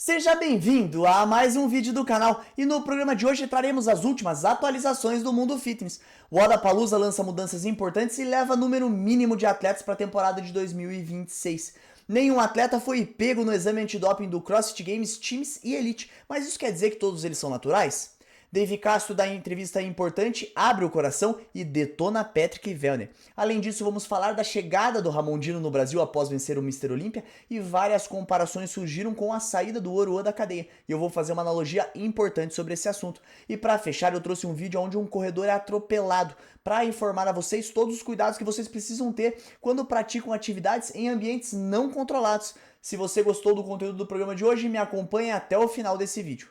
Seja bem-vindo a mais um vídeo do canal e no programa de hoje traremos as últimas atualizações do mundo fitness. O Wodapalooza lança mudanças importantes e leva número mínimo de atletas para a temporada de 2026. Nenhum atleta foi pego no exame antidoping do CrossFit Games Teams e Elite, mas isso quer dizer que todos eles são naturais? Dave Castro dá entrevista importante, abre o coração e detona Patrick Vellner. Além disso, vamos falar da chegada do Ramondino no Brasil após vencer o Mr. Olímpia e várias comparações surgiram com a saída do Oruan da cadeia. E eu vou fazer uma analogia importante sobre esse assunto. E para fechar, eu trouxe um vídeo onde um corredor é atropelado para informar a vocês todos os cuidados que vocês precisam ter quando praticam atividades em ambientes não controlados. Se você gostou do conteúdo do programa de hoje, me acompanhe até o final desse vídeo.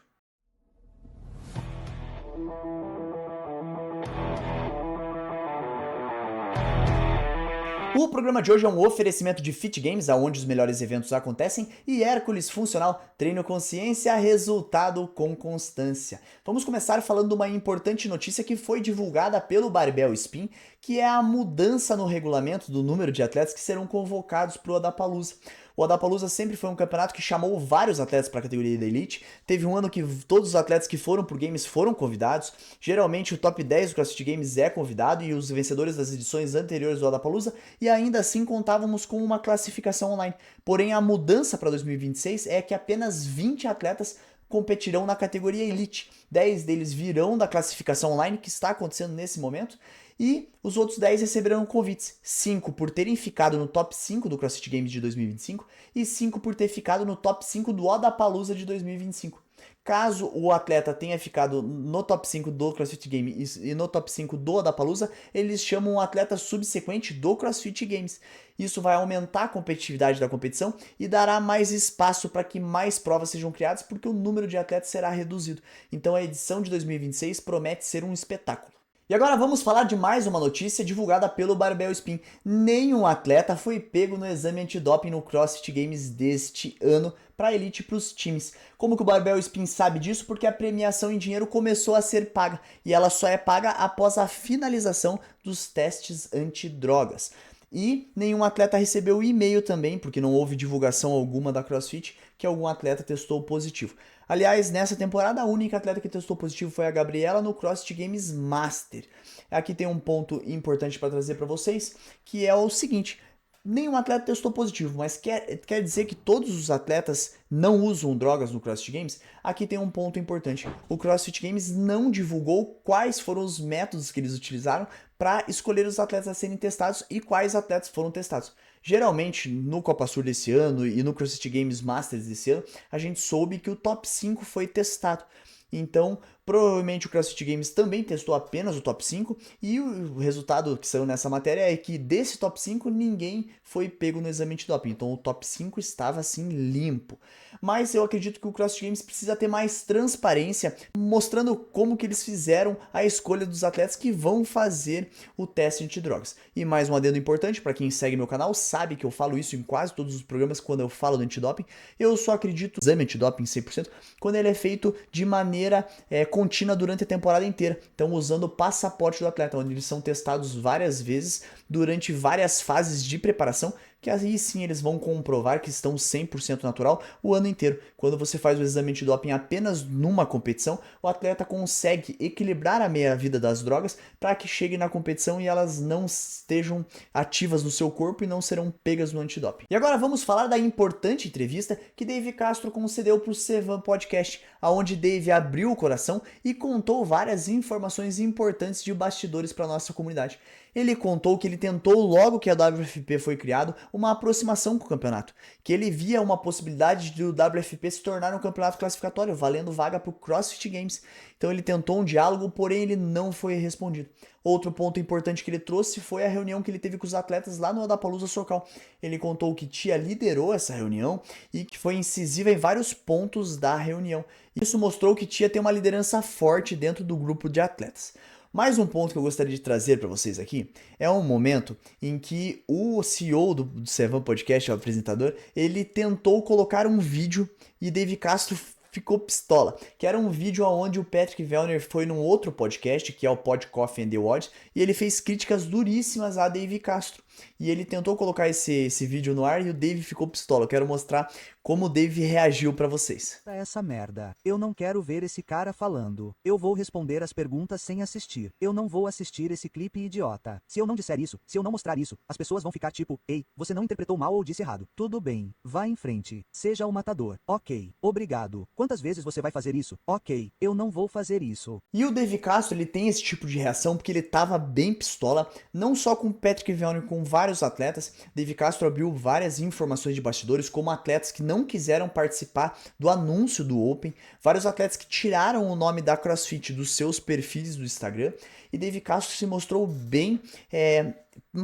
O programa de hoje é um oferecimento de Fit Games, onde os melhores eventos acontecem, e Hércules Funcional, treino com ciência, resultado com constância. Vamos começar falando de uma importante notícia que foi divulgada pelo Barbell Spin, que é a mudança no regulamento do número de atletas que serão convocados para o Wodapalooza. O Wodapalooza sempre foi um campeonato que chamou vários atletas para a categoria da Elite. Teve um ano que todos os atletas que foram por Games foram convidados. Geralmente o top 10 do CrossFit Games é convidado e os vencedores das edições anteriores do Wodapalooza, e ainda assim contávamos com uma classificação online. Porém, a mudança para 2026 é que apenas 20 atletas competirão na categoria Elite. 10 deles virão da classificação online, que está acontecendo nesse momento, e os outros 10 receberão convites. 5 por terem ficado no top 5 do CrossFit Games de 2025 e 5 por ter ficado no top 5 do Wodapalooza de 2025. Caso o atleta tenha ficado no top 5 do CrossFit Games e no top 5 do Wodapalooza, eles chamam um atleta subsequente do CrossFit Games. Isso vai aumentar a competitividade da competição e dará mais espaço para que mais provas sejam criadas, porque o número de atletas será reduzido. Então a edição de 2026 promete ser um espetáculo. E agora vamos falar de mais uma notícia divulgada pelo Barbell Spin. Nenhum atleta foi pego no exame antidoping no CrossFit Games deste ano para a Elite e para os times. Como que o Barbell Spin sabe disso? Porque a premiação em dinheiro começou a ser paga e ela só é paga após a finalização dos testes antidrogas. E nenhum atleta recebeu e-mail também, porque não houve divulgação alguma da CrossFit que algum atleta testou positivo. Aliás, nessa temporada, a única atleta que testou positivo foi a Gabriela no CrossFit Games Master. Aqui tem um ponto importante para trazer para vocês, que é o seguinte: nenhum atleta testou positivo, mas quer dizer que todos os atletas não usam drogas no CrossFit Games? Aqui tem um ponto importante. O CrossFit Games não divulgou quais foram os métodos que eles utilizaram para escolher os atletas a serem testados e quais atletas foram testados. Geralmente, no Copa Sur desse ano e no CrossFit Games Masters desse ano, a gente soube que o top 5 foi testado. Então, provavelmente o CrossFit Games também testou apenas o top 5 e o resultado que saiu nessa matéria é que desse top 5 ninguém foi pego no exame antidoping. Então o top 5 estava assim limpo. Mas eu acredito que o CrossFit Games precisa ter mais transparência, mostrando como que eles fizeram a escolha dos atletas que vão fazer o teste antidrogas. E mais um adendo importante, para quem segue meu canal sabe que eu falo isso em quase todos os programas quando eu falo do antidoping. Eu só acredito no exame antidoping 100% quando ele é feito de maneira contínua durante a temporada inteira. Então usando o passaporte do atleta, onde eles são testados várias vezes durante várias fases de preparação, que aí sim eles vão comprovar que estão 100% natural o ano inteiro. Quando você faz o exame antidoping apenas numa competição, o atleta consegue equilibrar a meia-vida das drogas para que chegue na competição e elas não estejam ativas no seu corpo e não serão pegas no antidoping. E agora vamos falar da importante entrevista que Dave Castro concedeu para o Sevan Podcast, onde Dave abriu o coração e contou várias informações importantes de bastidores para a nossa comunidade. Ele contou que ele tentou, logo que a WFP foi criado, uma aproximação com o campeonato, que ele via uma possibilidade de o WFP se tornar um campeonato classificatório, valendo vaga para o CrossFit Games. Então ele tentou um diálogo, porém ele não foi respondido. Outro ponto importante que ele trouxe foi a reunião que ele teve com os atletas lá no Wodapalooza Sorcal. Ele contou que Tia liderou essa reunião e que foi incisiva em vários pontos da reunião. Isso mostrou que Tia tem uma liderança forte dentro do grupo de atletas. Mais um ponto que eu gostaria de trazer para vocês aqui é um momento em que o CEO do Sevan Podcast, o apresentador, ele tentou colocar um vídeo e Dave Castro ficou pistola, que era um vídeo onde o Patrick Vellner foi num outro podcast, que é o Pod Coffee and the Watch, e ele fez críticas duríssimas a Dave Castro. e ele tentou colocar esse vídeo no ar e o Dave ficou pistola. Eu quero mostrar como o Dave reagiu pra vocês. Essa merda. Eu não quero ver esse cara falando. Eu vou responder as perguntas sem assistir. Eu não vou assistir esse clipe idiota. Se eu não disser isso, se eu não mostrar isso, as pessoas vão ficar tipo, ei, você não interpretou mal ou disse errado. Tudo bem. Vá em frente. Seja o matador. Ok. Obrigado. Quantas vezes você vai fazer isso? Ok. Eu não vou fazer isso. E o Dave Castro, ele tem esse tipo de reação porque ele tava bem pistola, não só com o Patrick Vellner, com vários atletas. Dave Castro abriu várias informações de bastidores, como atletas que não quiseram participar do anúncio do Open, vários atletas que tiraram o nome da CrossFit dos seus perfis do Instagram, e Dave Castro se mostrou bem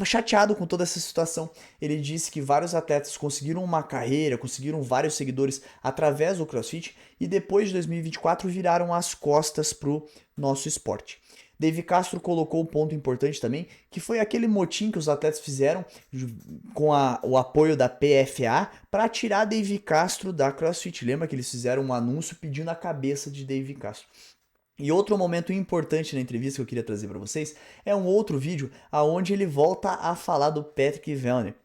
chateado com toda essa situação. Ele disse que vários atletas conseguiram uma carreira, conseguiram vários seguidores através do CrossFit e depois de 2024 viraram as costas pro nosso esporte. Dave Castro colocou um ponto importante também, que foi aquele motim que os atletas fizeram com o apoio da PFA para tirar Dave Castro da CrossFit. Lembra que eles fizeram um anúncio pedindo a cabeça de Dave Castro? E outro momento importante na entrevista que eu queria trazer para vocês é um outro vídeo onde ele volta a falar do Patrick Vellner.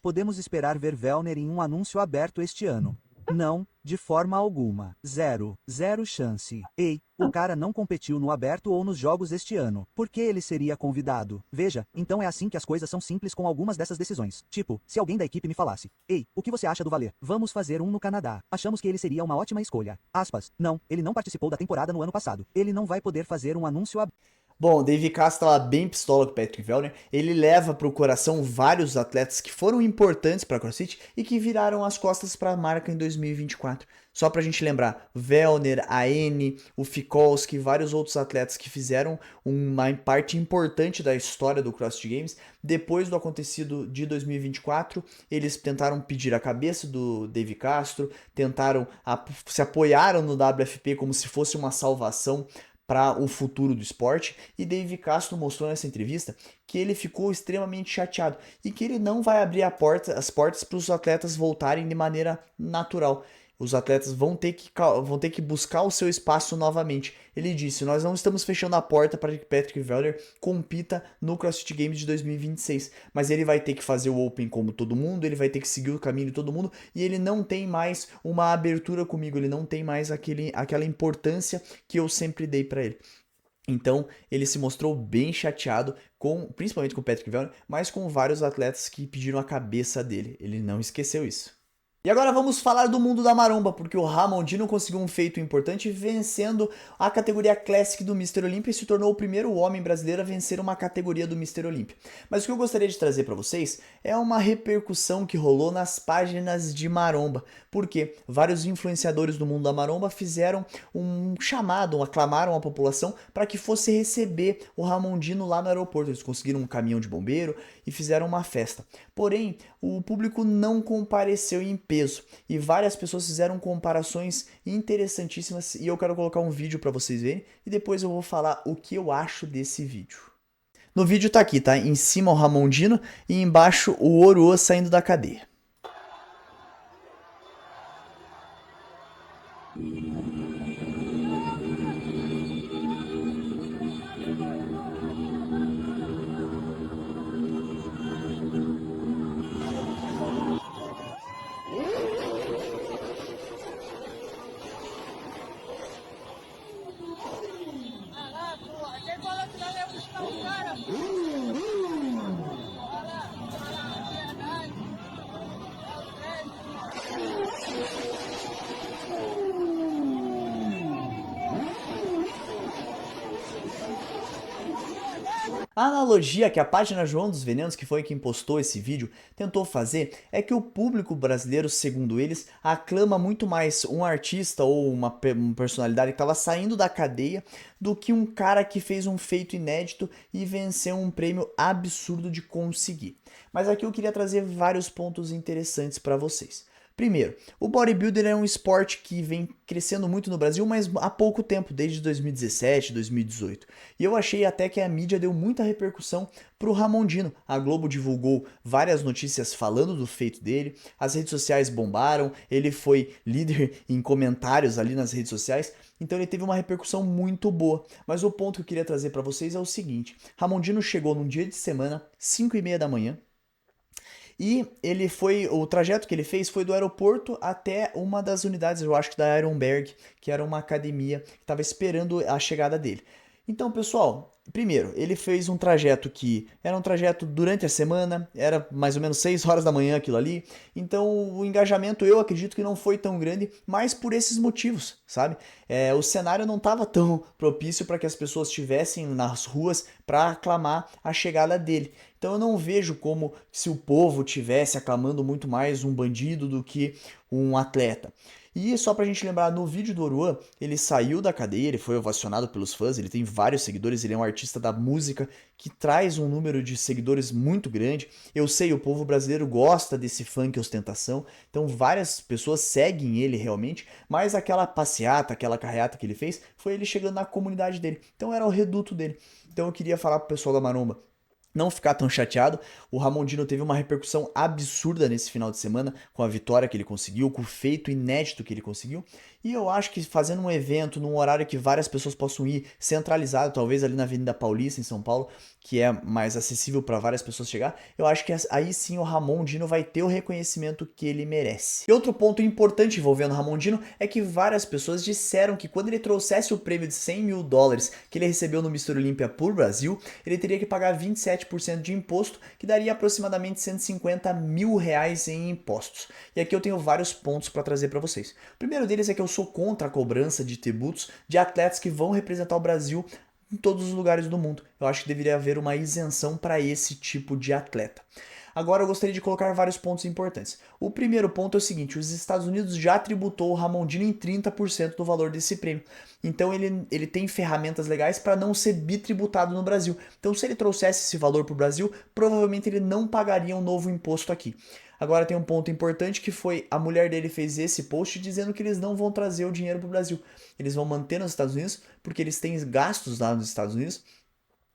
Podemos esperar ver Vellner em um anúncio aberto este ano. Não, de forma alguma. Zero chance. Ei, o cara não competiu no aberto ou nos jogos este ano. Por que ele seria convidado? Veja, então é assim que as coisas são simples com algumas dessas decisões. Tipo, se alguém da equipe me falasse, ei, o que você acha do Valer? Vamos fazer um no Canadá. Achamos que ele seria uma ótima escolha. Aspas. Não, ele não participou da temporada no ano passado. Ele não vai poder fazer um anúncio aberto. Bom, o Dave Castro estava bem pistola com o Patrick Vellner. Ele leva para o coração vários atletas que foram importantes para a CrossFit e que viraram as costas para a marca em 2024. Só para a gente lembrar, Vellner, a N, o Fikolski, vários outros atletas que fizeram uma parte importante da história do CrossFit Games. Depois do acontecido de 2024, eles tentaram pedir a cabeça do Dave Castro, se apoiaram no WFP como se fosse uma salvação para o futuro do esporte, e Dave Castro mostrou nessa entrevista que ele ficou extremamente chateado e que ele não vai abrir as portas para os atletas voltarem de maneira natural. Os atletas vão ter que buscar o seu espaço novamente. Ele disse, nós não estamos fechando a porta para que Patrick Vellner compita no CrossFit Games de 2026, mas ele vai ter que fazer o Open como todo mundo, ele vai ter que seguir o caminho de todo mundo, e ele não tem mais uma abertura comigo, ele não tem mais aquela importância que eu sempre dei para ele. Então, ele se mostrou bem chateado, principalmente com o Patrick Vellner, mas com vários atletas que pediram a cabeça dele. Ele não esqueceu isso. E agora vamos falar do mundo da maromba, porque o Ramondino conseguiu um feito importante vencendo a categoria Classic do Mr. Olympia e se tornou o primeiro homem brasileiro a vencer uma categoria do Mr. Olympia. Mas o que eu gostaria de trazer para vocês é uma repercussão que rolou nas páginas de maromba, porque vários influenciadores do mundo da maromba fizeram um chamado, aclamaram a população para que fosse receber o Ramondino lá no aeroporto. Eles conseguiram um caminhão de bombeiro e fizeram uma festa. Porém, o público não compareceu em peso e várias pessoas fizeram comparações interessantíssimas e eu quero colocar um vídeo para vocês verem e depois eu vou falar o que eu acho desse vídeo. No vídeo tá aqui, tá? Em cima o Ramondino e embaixo o Oruô saindo da cadeia. A analogia que a página João dos Venenos, que foi quem postou esse vídeo, tentou fazer é que o público brasileiro, segundo eles, aclama muito mais um artista ou uma personalidade que estava saindo da cadeia do que um cara que fez um feito inédito e venceu um prêmio absurdo de conseguir. Mas aqui eu queria trazer vários pontos interessantes para vocês. Primeiro, o bodybuilder é um esporte que vem crescendo muito no Brasil, mas há pouco tempo, desde 2017, 2018. E eu achei até que a mídia deu muita repercussão pro Ramondino. A Globo divulgou várias notícias falando do feito dele, as redes sociais bombaram, ele foi líder em comentários ali nas redes sociais, então ele teve uma repercussão muito boa. Mas o ponto que eu queria trazer para vocês é o seguinte: Ramondino chegou num dia de semana, 5h30 da manhã, e o trajeto que ele fez foi do aeroporto até uma das unidades, eu acho que da Ironberg, que era uma academia que estava esperando a chegada dele. Então, pessoal, primeiro, ele fez um trajeto que era um trajeto durante a semana, era mais ou menos 6 horas da manhã aquilo ali. Então, o engajamento eu acredito que não foi tão grande, mas por esses motivos, sabe? O cenário não estava tão propício para que as pessoas estivessem nas ruas para aclamar a chegada dele. Então, eu não vejo como se o povo tivesse aclamando muito mais um bandido do que um atleta. E só pra gente lembrar, no vídeo do Oruan, ele saiu da cadeia, ele foi ovacionado pelos fãs, ele tem vários seguidores, ele é um artista da música que traz um número de seguidores muito grande. Eu sei, o povo brasileiro gosta desse funk ostentação, então várias pessoas seguem ele realmente, mas aquela passeata, aquela carreata que ele fez, foi ele chegando na comunidade dele. Então era o reduto dele. Então eu queria falar pro pessoal da Maromba não ficar tão chateado. O Ramondino teve uma repercussão absurda nesse final de semana com a vitória que ele conseguiu, com o feito inédito que ele conseguiu. E eu acho que fazendo um evento num horário que várias pessoas possam ir, centralizado, talvez ali na Avenida Paulista, em São Paulo, que é mais acessível para várias pessoas chegar, eu acho que aí sim o Ramondino vai ter o reconhecimento que ele merece. E outro ponto importante envolvendo o Ramondino é que várias pessoas disseram que quando ele trouxesse o prêmio de $100 mil que ele recebeu no Mr. Olímpia por Brasil, ele teria que pagar 27% de imposto, que daria aproximadamente R$ 150 mil em impostos. E aqui eu tenho vários pontos para trazer para vocês. O primeiro deles é que eu sou contra a cobrança de tributos de atletas que vão representar o Brasil em todos os lugares do mundo. Eu acho que deveria haver uma isenção para esse tipo de atleta. Agora eu gostaria de colocar vários pontos importantes. O primeiro ponto é o seguinte: os Estados Unidos já tributou o Ramondino em 30% do valor desse prêmio. Então ele tem ferramentas legais para não ser bitributado no Brasil. Então se ele trouxesse esse valor para o Brasil, provavelmente ele não pagaria um novo imposto aqui. Agora tem um ponto importante que foi a mulher dele fez esse post dizendo que eles não vão trazer o dinheiro para o Brasil. Eles vão manter nos Estados Unidos porque eles têm gastos lá nos Estados Unidos.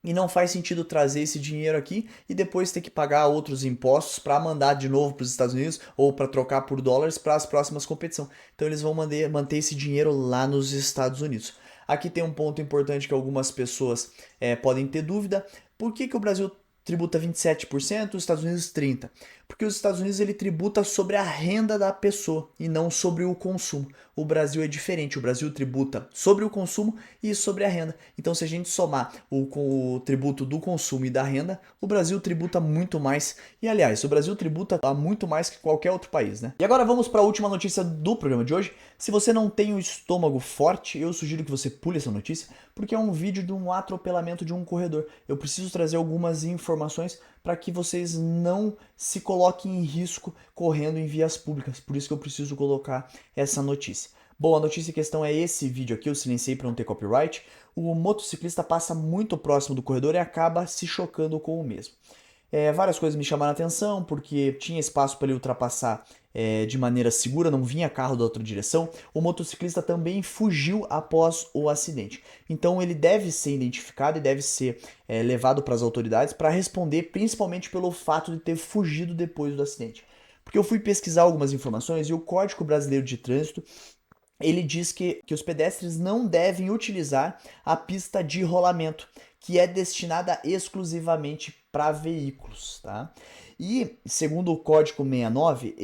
E não faz sentido trazer esse dinheiro aqui e depois ter que pagar outros impostos para mandar de novo para os Estados Unidos ou para trocar por dólares para as próximas competições. Então eles vão manter esse dinheiro lá nos Estados Unidos. Aqui tem um ponto importante que algumas pessoas podem ter dúvida. Por que o Brasil tributa 27%, os Estados Unidos 30%? Porque os Estados Unidos ele tributa sobre a renda da pessoa e não sobre o consumo. O Brasil é diferente, o Brasil tributa sobre o consumo e sobre a renda. Então se a gente somar o tributo do consumo e da renda, o Brasil tributa muito mais. E aliás, o Brasil tributa muito mais que qualquer outro país, né? E agora vamos para a última notícia do programa de hoje. Se você não tem o estômago forte, eu sugiro que você pule essa notícia, porque é um vídeo de um atropelamento de um corredor. Eu preciso trazer algumas informações para que vocês não se coloquem em risco correndo em vias públicas. Por isso que eu preciso colocar essa notícia. Bom, a notícia em questão é esse vídeo aqui, eu silenciei para não ter copyright. O motociclista passa muito próximo do corredor e acaba se chocando com o mesmo. Várias coisas me chamaram a atenção, porque tinha espaço para ele ultrapassar de maneira segura, não vinha carro da outra direção. O motociclista também fugiu após o acidente. Então ele deve ser identificado e deve ser levado para as autoridades para responder, principalmente pelo fato de ter fugido depois do acidente. Porque eu fui pesquisar algumas informações e o Código Brasileiro de Trânsito ele diz que os pedestres não devem utilizar a pista de rolamento, que é destinada exclusivamente para veículos, tá? E, segundo o Código 69,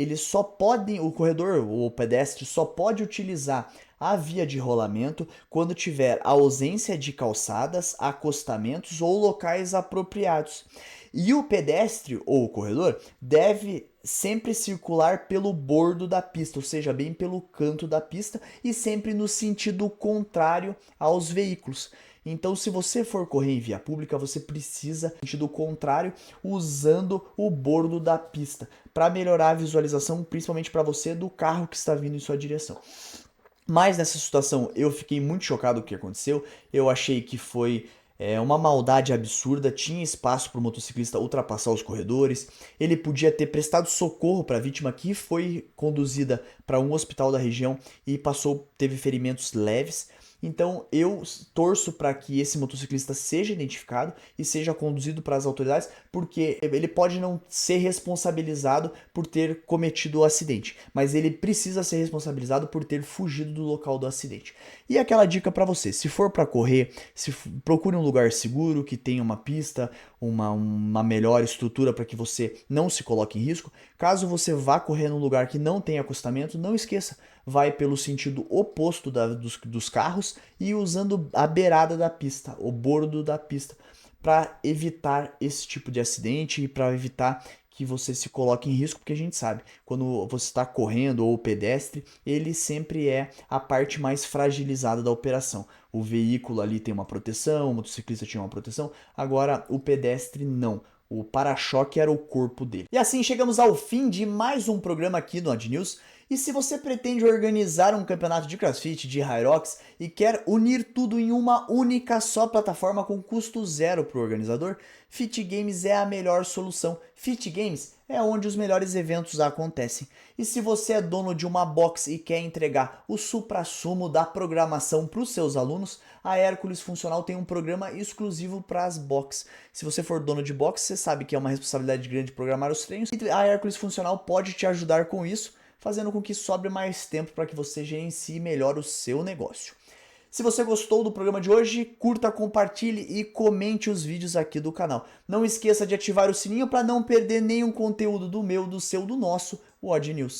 o corredor ou o pedestre só pode utilizar a via de rolamento quando tiver ausência de calçadas, acostamentos ou locais apropriados. E o pedestre ou o corredor deve sempre circular pelo bordo da pista, ou seja, bem pelo canto da pista e sempre no sentido contrário aos veículos. Então, se você for correr em via pública, você precisa no sentido contrário, usando o bordo da pista, para melhorar a visualização, principalmente para você, do carro que está vindo em sua direção. Mas nessa situação eu fiquei muito chocado com o que aconteceu, eu achei que foi É uma maldade absurda, tinha espaço para o motociclista ultrapassar os corredores, ele podia ter prestado socorro para a vítima que foi conduzida para um hospital da região e teve ferimentos leves. Então eu torço para que esse motociclista seja identificado e seja conduzido para as autoridades, porque ele pode não ser responsabilizado por ter cometido o acidente, mas ele precisa ser responsabilizado por ter fugido do local do acidente. E aquela dica para você, se for para correr, procure um lugar seguro, que tenha uma pista, uma melhor estrutura para que você não se coloque em risco. Caso você vá correr num lugar que não tenha acostamento, não esqueça, vai pelo sentido oposto dos carros e usando a beirada da pista, o bordo da pista, para evitar esse tipo de acidente e para evitar que você se coloque em risco, porque a gente sabe, quando você está correndo ou o pedestre, ele sempre é a parte mais fragilizada da operação. O veículo ali tem uma proteção, o motociclista tinha uma proteção, agora o pedestre não. O para-choque era o corpo dele. E assim chegamos ao fim de mais um programa aqui no Odd News. E se você pretende organizar um campeonato de CrossFit, de Hyrox e quer unir tudo em uma única só plataforma com custo zero para o organizador, Fit Games é a melhor solução. Fit Games é onde os melhores eventos acontecem. E se você é dono de uma box e quer entregar o suprassumo da programação para os seus alunos, a Hércules Funcional tem um programa exclusivo para as box. Se você for dono de box, você sabe que é uma responsabilidade grande programar os treinos e a Hércules Funcional pode te ajudar com isso, fazendo com que sobre mais tempo para que você gerencie melhor o seu negócio. Se você gostou do programa de hoje, curta, compartilhe e comente os vídeos aqui do canal. Não esqueça de ativar o sininho para não perder nenhum conteúdo do meu, do seu, do nosso Odd News.